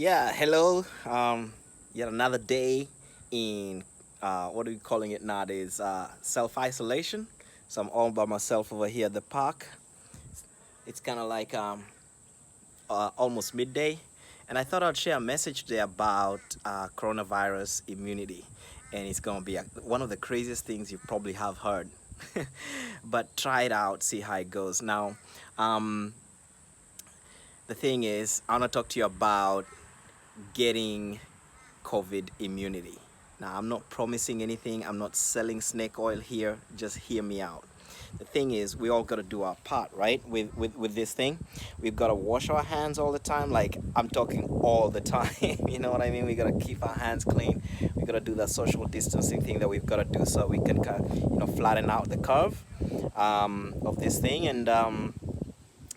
Yeah, hello. Yet another day in what are we calling it nowadays? Self-isolation. So I'm all by myself over here at the park. It's kind of like almost midday, and I thought I'd share a message today about coronavirus immunity, and it's gonna be one of the craziest things you probably have heard. But try it out, see how it goes. Now, um, the thing is, I want to talk to you about getting COVID immunity. Now, I'm not promising anything. I'm not selling snake oil here. Just hear me out. The thing is, we all got to do our part, right? With this thing, we've got to wash our hands all the time. Like I'm talking all the time. You know what I mean? We got to keep our hands clean. We got to do that social distancing thing that we've got to do so we can, flatten out the curve of this thing.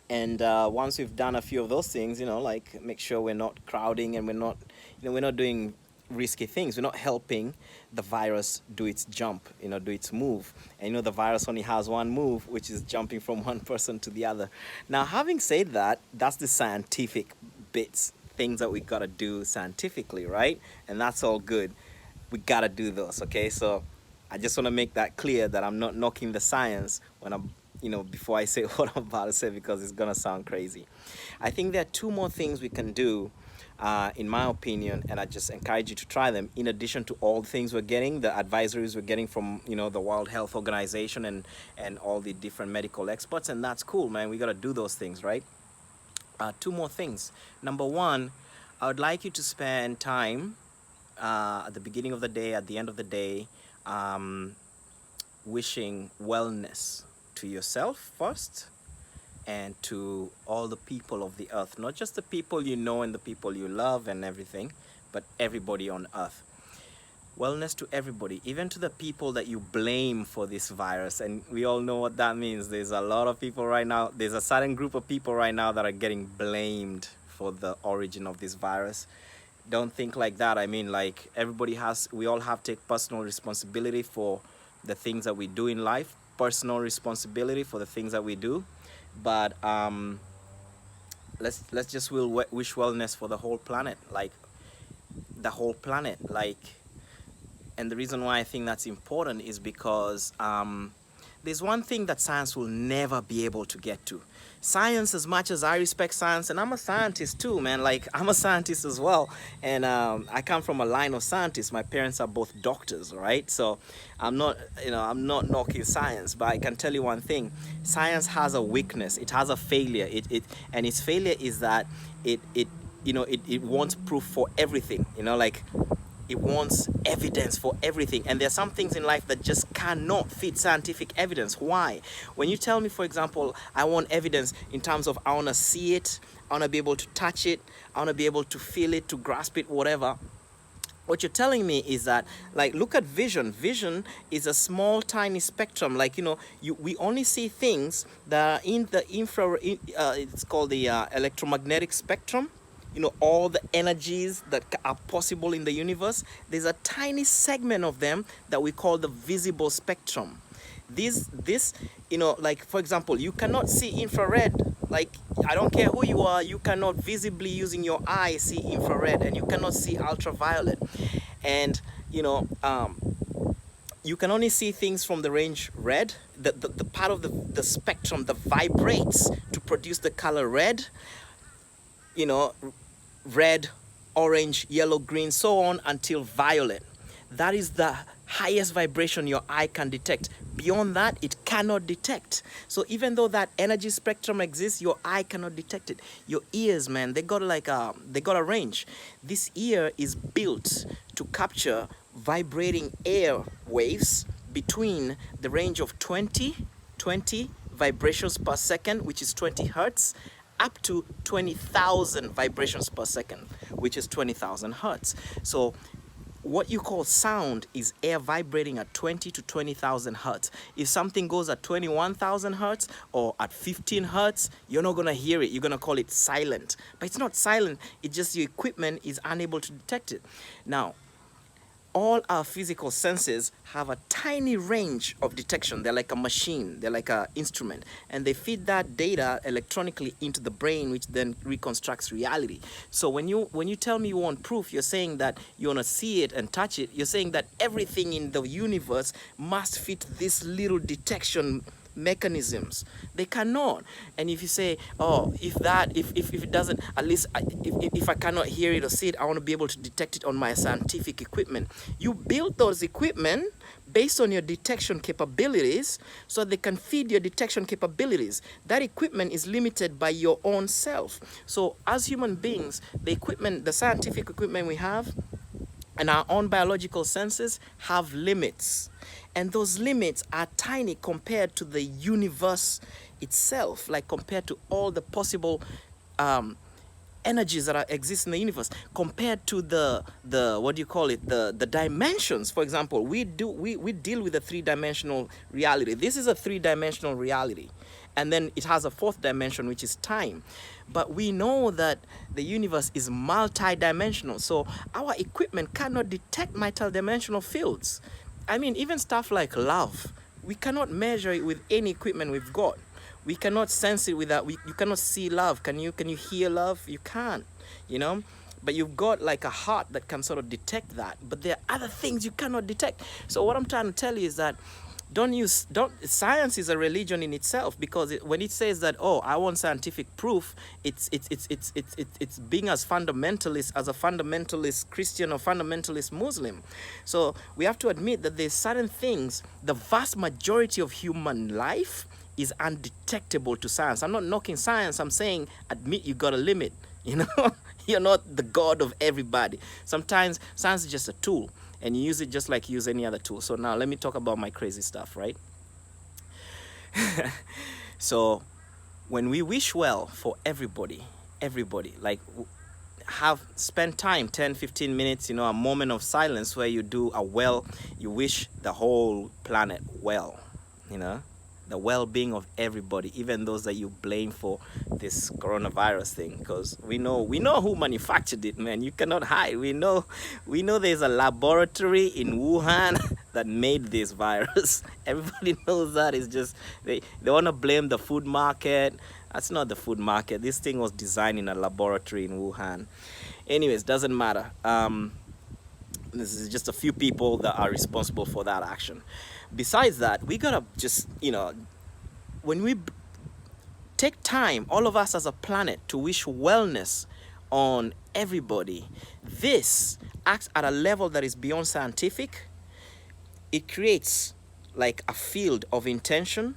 And once we've done a few of those things, like make sure we're not crowding and we're not doing risky things. We're not helping the virus do its jump, do its move. And the virus only has one move, which is jumping from one person to the other. Now, having said that, that's the scientific bits, things that we gotta do scientifically, right? And that's all good. We gotta do those, okay? So I just want to make that clear that I'm not knocking the science when before I say what I'm about to say because it's gonna sound crazy. I think there are two more things we can do, in my opinion, and I just encourage you to try them. In addition to all the things we're getting, the advisories we're getting from the World Health Organization and all the different medical experts, and that's cool, man. We gotta do those things, right? Two more things. Number one, I would like you to spend time at the beginning of the day, at the end of the day, um, wishing wellness to yourself first and to all the people of the earth, not just the people you know and the people you love and everything, but everybody on earth. Wellness to everybody, even to the people that you blame for this virus. And we all know what that means. There's a lot of people right now, there's a certain group of people right now that are getting blamed for the origin of this virus. Don't think like that. I mean, like, we all have to take personal responsibility for the things that we do in life, personal responsibility for the things that we do. But let's just wish wellness for the whole planet, like the whole planet, like. And the reason why I think that's important is because there's one thing that science will never be able to get to. Science, as much as I respect science, and I'm a scientist too, man. Like, I'm a scientist as well, and I come from a line of scientists. My parents are both doctors, right? So I'm not knocking science, but I can tell you one thing: science has a weakness. It has a failure. And its failure is that it wants proof for everything. Like, it wants evidence for everything, and there are some things in life that just cannot fit scientific evidence. Why? When you tell me, for example, I want evidence in terms of I want to see it, I want to be able to touch it, I want to be able to feel it, to grasp it, whatever, what you're telling me is that, like, look at vision is a small tiny spectrum. Like, we only see things that are in the infrared, it's called the electromagnetic spectrum. All the energies that are possible in the universe, there's a tiny segment of them that we call the visible spectrum. This like, for example, you cannot see infrared. Like, I don't care who you are, you cannot visibly using your eye see infrared, and you cannot see ultraviolet. And you can only see things from the range red, the part of the spectrum that vibrates to produce the color red, you know red, orange, yellow, green, so on until violet. That is the highest vibration your eye can detect. Beyond that, it cannot detect. So even though that energy spectrum exists, your eye cannot detect it. Your ears, man, they got a range. This ear is built to capture vibrating air waves between the range of 20 vibrations per second, which is 20 hertz, up to 20,000 vibrations per second, which is 20,000 hertz. So what you call sound is air vibrating at 20 to 20,000 hertz. If something goes at 21,000 hertz or at 15 hertz, you're not going to hear it. You're going to call it silent. But it's not silent. It's just your equipment is unable to detect it. Now, all our physical senses have a tiny range of detection. They're like a machine, they're like an instrument, and they feed that data electronically into the brain, which then reconstructs reality. So when you tell me you want proof, you're saying that you want to see it and touch it. You're saying that everything in the universe must fit this little detection mechanisms. They cannot. And if you say, oh, if it doesn't, at least if I cannot hear it or see it, I want to be able to detect it on my scientific equipment. You build those equipment based on your detection capabilities so they can feed your detection capabilities. That equipment is limited by your own self. So as human beings, the scientific equipment we have and our own biological senses have limits. And those limits are tiny compared to the universe itself, like compared to all the possible energies that exist in the universe, compared to the what do you call it, the dimensions. For example, we deal with a three-dimensional reality. This is a three-dimensional reality, and then it has a fourth dimension, which is time. But we know that the universe is multi-dimensional, so our equipment cannot detect multi-dimensional fields. I mean, even stuff like love, we cannot measure it with any equipment we've got. We cannot sense it without, you cannot see love. Can you hear love? You can't, you know? But you've got like a heart that can sort of detect that. But there are other things you cannot detect. So what I'm trying to tell you is that science is a religion in itself, because when it says that, oh, I want scientific proof, it's being as a fundamentalist Christian or fundamentalist Muslim. So we have to admit that there's certain things, the vast majority of human life is undetectable to science. I'm not knocking science. I'm saying admit you got a limit. You know, you're not the God of everybody. Sometimes science is just a tool, and you use it just like you use any other tool. So now let me talk about my crazy stuff, right? So when we wish well for everybody, like spend time, 10-15 minutes, you know, a moment of silence where you wish the whole planet well, you know, the well-being of everybody, even those that you blame for this coronavirus thing, because we know who manufactured it, man. You cannot hide. We know there's a laboratory in Wuhan that made this virus. Everybody knows that. It's just they want to blame the food market. That's not the food market. This thing was designed in a laboratory in Wuhan. Anyways, doesn't matter. This is just a few people that are responsible for that action. Besides that, we gotta just, you know, when we take time, all of us as a planet, to wish wellness on everybody, this acts at a level that is beyond scientific. It creates like a field of intention.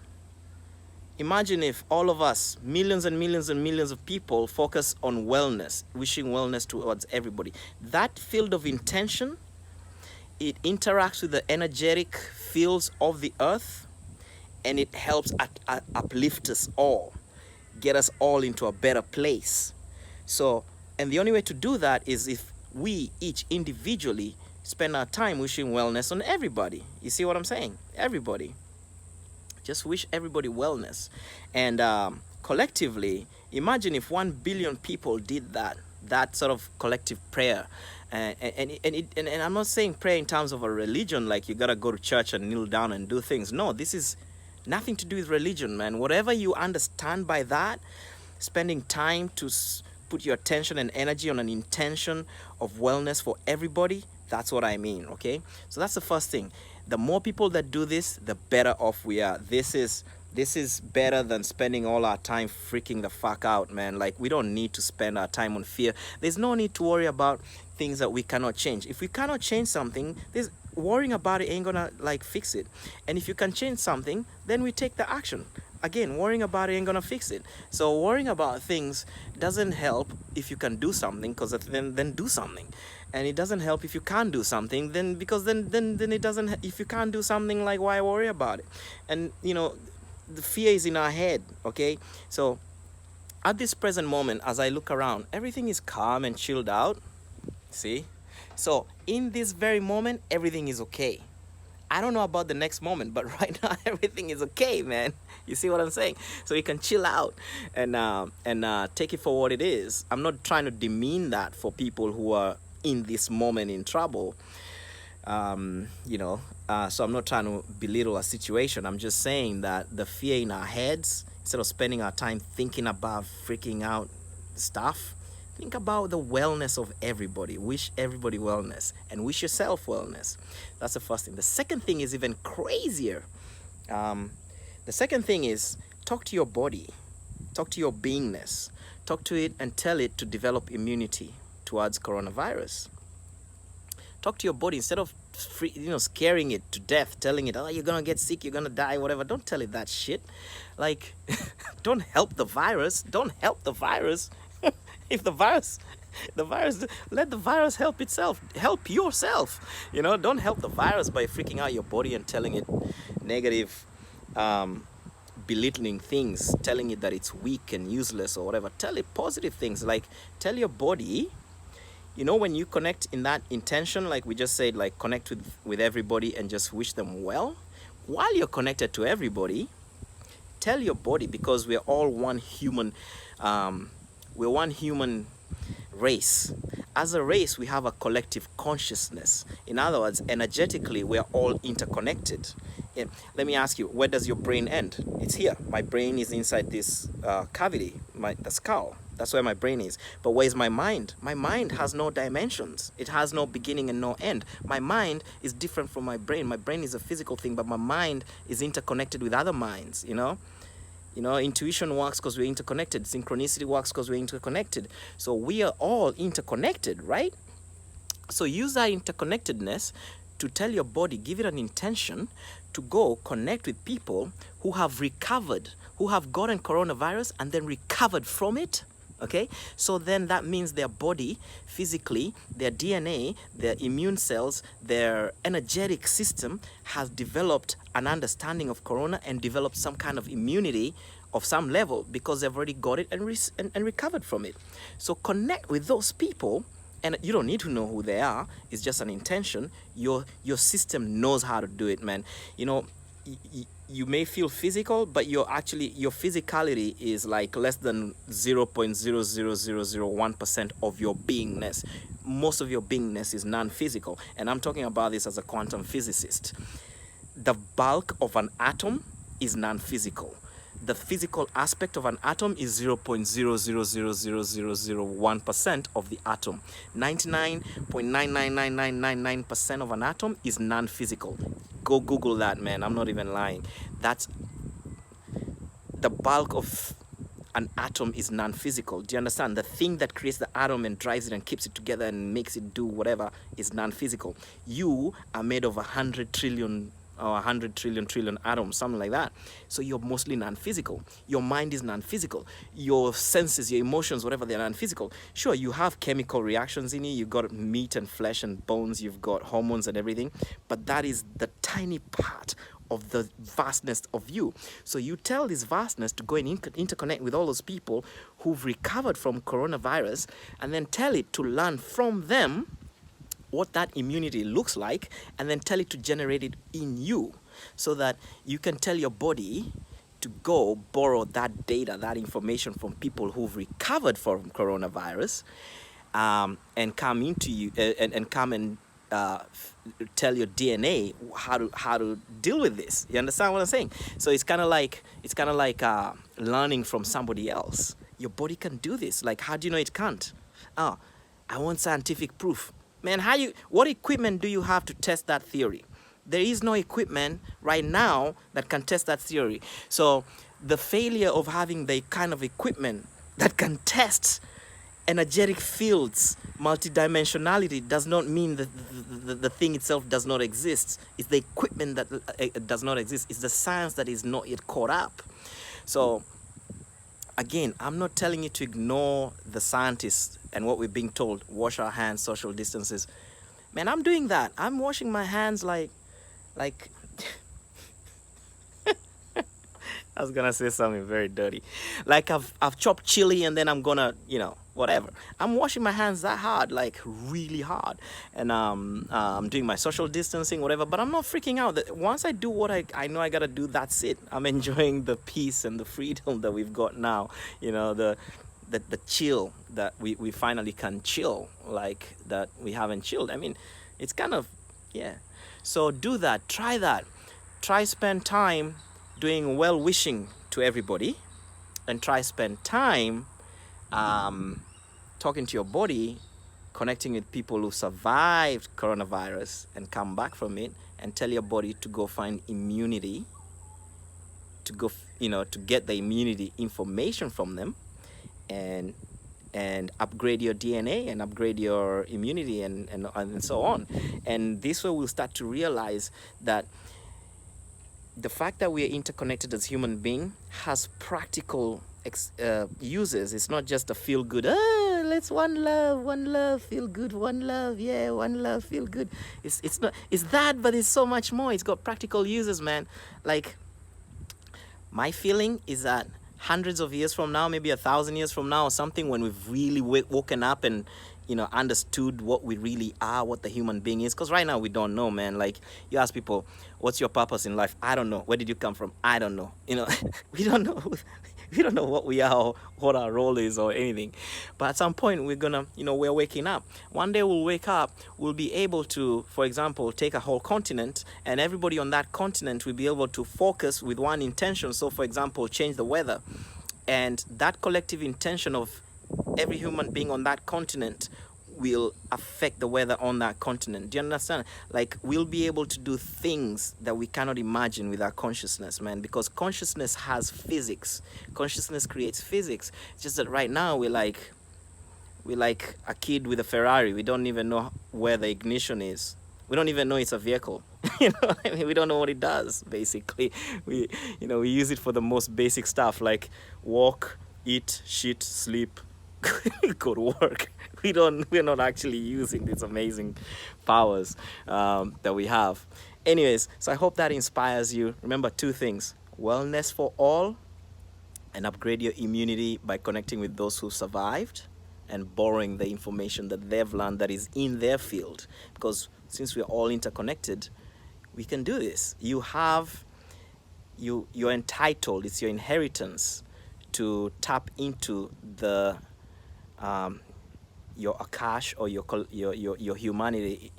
Imagine if all of us, millions and millions and millions of people, focus on wellness, wishing wellness towards everybody. That field of intention, it interacts with the energetic fields of the earth, and it helps uplift us all, get us all into a better place. So, and the only way to do that is if we each individually spend our time wishing wellness on everybody. You see what I'm saying? Everybody. Just wish everybody wellness. And collectively, imagine if 1 billion people did that sort of collective prayer. And I'm not saying prayer in terms of a religion, like you gotta go to church and kneel down and do things. No, this is nothing to do with religion, man. Whatever you understand by that, spending time to put your attention and energy on an intention of wellness for everybody, that's what I mean, okay? So that's the first thing. The more people that do this, the better off we are. This is better than spending all our time freaking the fuck out, man. Like, we don't need to spend our time on fear. There's no need to worry about things that we cannot change. If we cannot change something, worrying about it ain't gonna like fix it. And if you can change something, then we take the action. Again, worrying about it ain't gonna fix it. So worrying about things doesn't help if you can do something, because then do something. And it doesn't help if you can't do something, then it doesn't. If you can't do something, like, why worry about it? And you know, the fear is in our head, okay? So at this present moment, as I look around, everything is calm and chilled out. See? So in this very moment, everything is okay. I don't know about the next moment, but right now everything is okay, man. You see what I'm saying? So you can chill out and take it for what it is. I'm not trying to demean that for people who are in this moment in trouble. So I'm not trying to belittle a situation. I'm just saying that the fear in our heads, instead of spending our time thinking about freaking out stuff, think about the wellness of everybody. Wish everybody wellness and wish yourself wellness. That's the first thing. The second thing is even crazier. The second thing is talk to your body, talk to your beingness, talk to it and tell it to develop immunity towards coronavirus. Talk to your body instead of scaring it to death, telling it, oh, you're gonna get sick, you're gonna die, whatever. Don't tell it that shit. Like, don't help the virus. Don't help the virus. If the virus, let the virus help itself. Help yourself. Don't help the virus by freaking out your body and telling it negative, belittling things, telling it that it's weak and useless or whatever. Tell it positive things. Like, tell your body, when you connect in that intention, like we just said, like connect with everybody and just wish them well, while you're connected to everybody, tell your body, because we're all one human, we're one human race. As a race, we have a collective consciousness. In other words, energetically, we're all interconnected. Let me ask you, where does your brain end? It's here. My brain is inside this cavity, the skull. That's where my brain is. But where's my mind? My mind has no dimensions. It has no beginning and no end. My mind is different from my brain. My brain is a physical thing, but my mind is interconnected with other minds, Intuition works because we're interconnected. Synchronicity works because we're interconnected. So we are all interconnected, right? So use that interconnectedness to tell your body, give it an intention to go connect with people who have recovered, who have gotten coronavirus and then recovered from it. Okay, so then that means their body physically, their DNA, their immune cells, their energetic system has developed an understanding of corona and developed some kind of immunity of some level because they've already got it and recovered from it. So connect with those people, and you don't need to know who they are. It's just an intention. Your system knows how to do it, man. You may feel physical, but your physicality is like less than 0.00001% of your beingness. Most of your beingness is non-physical, and I'm talking about this as a quantum physicist. The bulk of an atom is non-physical. The physical aspect of an atom is 0.0000001% of the atom. 99.999999% of an atom is non-physical. Go Google that, man. I'm not even lying. That's the bulk of an atom is non-physical. Do you understand? The thing that creates the atom and drives it and keeps it together and makes it do whatever is non-physical. You are made of 100 trillion or 100 trillion atoms, something like that. So you're mostly non-physical. Your mind is non-physical. Your senses, your emotions, whatever, they're non-physical. Sure, you have chemical reactions in you. You've got meat and flesh and bones. You've got hormones and everything. But that is the tiny part of the vastness of you. So you tell this vastness to go and interconnect with all those people who've recovered from coronavirus, and then tell it to learn from them what that immunity looks like, and then tell it to generate it in you, so that you can tell your body to go borrow that data, that information from people who've recovered from coronavirus, and come into you and come and tell your DNA how to deal with this. You understand what I'm saying? So it's kind of like learning from somebody else. Your body can do this. Like, how do you know it can't? I want scientific proof. Man, what equipment do you have to test that theory? There is no equipment right now that can test that theory. So the failure of having the kind of equipment that can test energetic fields, multidimensionality, does not mean that the thing itself does not exist. It's the equipment that does not exist. It's the science that is not yet caught up. So again, I'm not telling you to ignore the scientists and what we're being told. Wash our hands, social distances. Man, I'm doing that. I'm washing my hands like I was gonna say something very dirty. Like I've chopped chili and then I'm gonna, whatever. I'm washing my hands that hard, like really hard. And I'm doing my social distancing, whatever, but I'm not freaking out. Once I do what I know I gotta do, that's it. I'm enjoying the peace and the freedom that we've got now. The chill that we finally can chill, like that we haven't chilled. I mean, it's kind of Yeah. So do that. Try that. Try spend time doing well wishing to everybody, and try spend time talking to your body, connecting with people who survived coronavirus and come back from it, and tell your body to go find immunity, to go, to get the immunity information from them, and upgrade your DNA and upgrade your immunity, and so on. And this way we'll start to realize that the fact that we are interconnected as human beings has practical uses. It's not just a feel good, let's one love, feel good, one love, yeah, one love, feel good. It's not, it's that, but it's so much more. It's got practical uses, man. Like, my feeling is that hundreds of years from now, maybe 1,000 years from now or something, when we've really woken up and understood what we really are, what the human being is. Because right now we don't know, man. Like, you ask people, what's your purpose in life? I don't know. Where did you come from? I don't know. We don't know. We don't know what we are or what our role is or anything. But at some point we're gonna, we're waking up. One day we'll wake up, we'll be able to, for example, take a whole continent, and everybody on that continent will be able to focus with one intention. So, for example, change the weather. And that collective intention of every human being on that continent will affect the weather on that continent. Do you understand? Like, we'll be able to do things that we cannot imagine with our consciousness, man, because consciousness has physics. Consciousness creates physics. It's just that right now we're like a kid with a Ferrari. We don't even know where the ignition is. We don't even know it's a vehicle. We don't know what it does, basically. We use it for the most basic stuff, like walk, eat, shit, sleep, go to work. We're not actually using these amazing powers that we have. Anyways, so I hope that inspires you. Remember 2 things: wellness for all, and upgrade your immunity by connecting with those who survived and borrowing the information that they've learned that is in their field. Because since we're all interconnected, we can do this. You're entitled, it's your inheritance to tap into the your Akash, or your humanity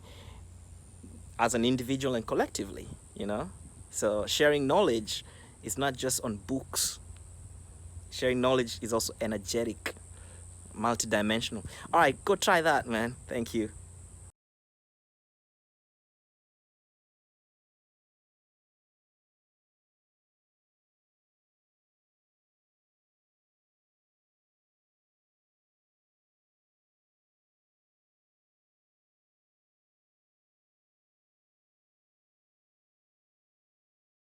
as an individual and collectively, So sharing knowledge is not just on books. Sharing knowledge is also energetic, multidimensional. All right, go try that, man. Thank you.